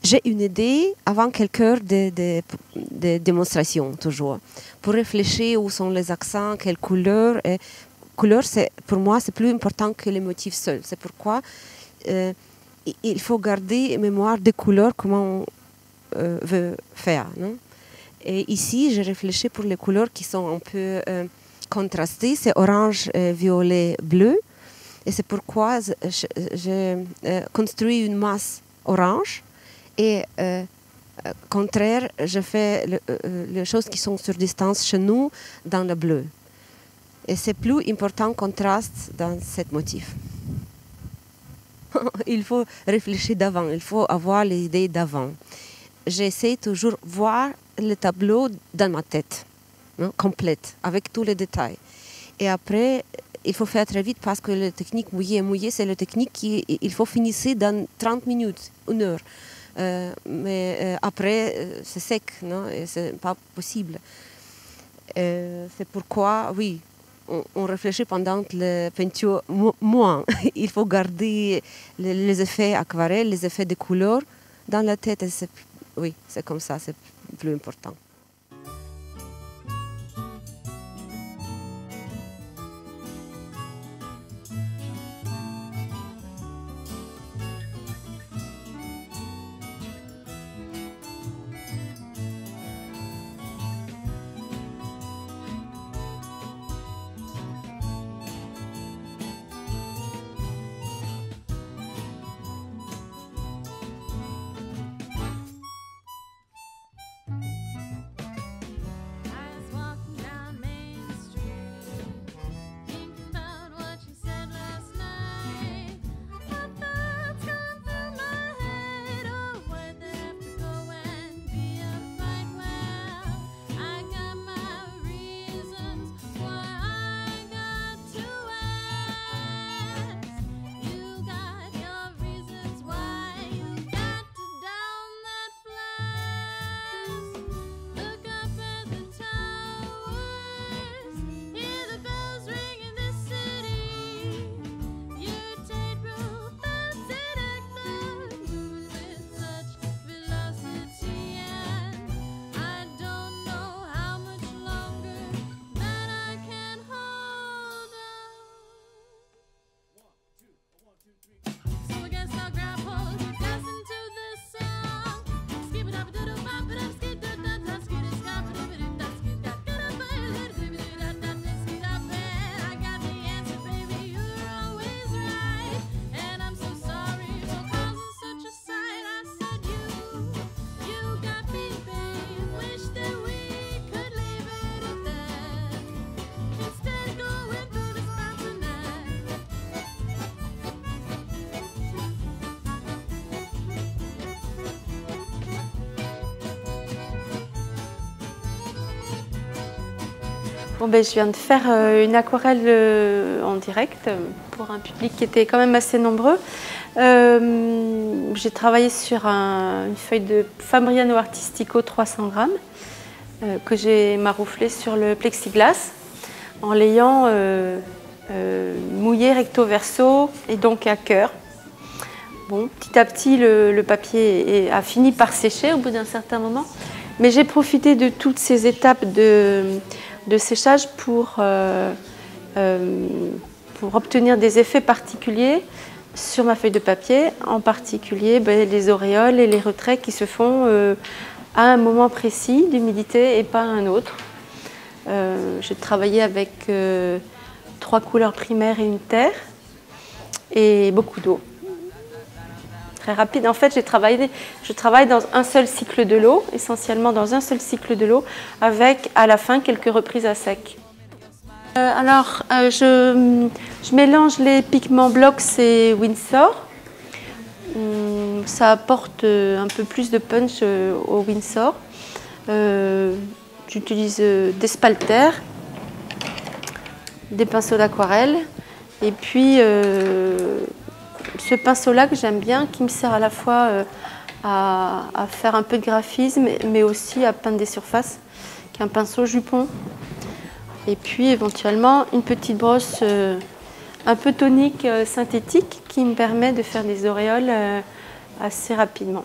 j'ai une idée avant quelques de démonstrations, toujours, pour réfléchir où sont les accents, quelles couleurs. Et couleur, pour moi, c'est plus important que les motifs seuls. C'est pourquoi il faut garder mémoire des couleurs, comment on veut faire. Non? Et ici, j'ai réfléchi pour les couleurs qui sont un peu contrastées. C'est orange, violet, bleu. Et c'est pourquoi j'ai construit une masse orange. Et contraire, je fais les choses qui sont sur distance chez nous dans le bleu. Et c'est plus important contraste dans ce motif. Il faut réfléchir d'avant, il faut avoir les idées d'avant. J'essaie toujours de voir le tableau dans ma tête, hein, complète, avec tous les détails. Et après, il faut faire très vite parce que la technique mouillée, c'est la technique qu'il faut finir dans 30 minutes, 1 heure. Mais après, c'est sec, non? Et c'est pas possible. C'est pourquoi, oui, on réfléchit pendant la peinture moins. Il faut garder les effets aquarelles, les effets de couleurs dans la tête. Oui, c'est comme ça, c'est plus important. Bon, je viens de faire une aquarelle en direct pour un public qui était quand même assez nombreux. J'ai travaillé sur une feuille de Fabriano Artistico 300 grammes que j'ai marouflé sur le plexiglas en l'ayant mouillé recto verso et donc à cœur. Bon, petit à petit, le papier a fini par sécher au bout d'un certain moment, mais j'ai profité de toutes ces étapes de séchage pour obtenir des effets particuliers sur ma feuille de papier, en particulier les auréoles et les retraits qui se font à un moment précis d'humidité et pas à un autre. J'ai travaillé avec 3 couleurs primaires et une terre et beaucoup d'eau. Très rapide. En fait, je travaille dans un seul cycle de l'eau, essentiellement dans un seul cycle de l'eau, avec à la fin quelques reprises à sec. Je mélange les pigments Blox et Winsor. Ça apporte un peu plus de punch au Winsor. J'utilise des spalters, des pinceaux d'aquarelle et puis ce pinceau-là que j'aime bien, qui me sert à la fois à faire un peu de graphisme, mais aussi à peindre des surfaces, qui est un pinceau jupon. Et puis éventuellement une petite brosse un peu tonique synthétique qui me permet de faire des auréoles assez rapidement.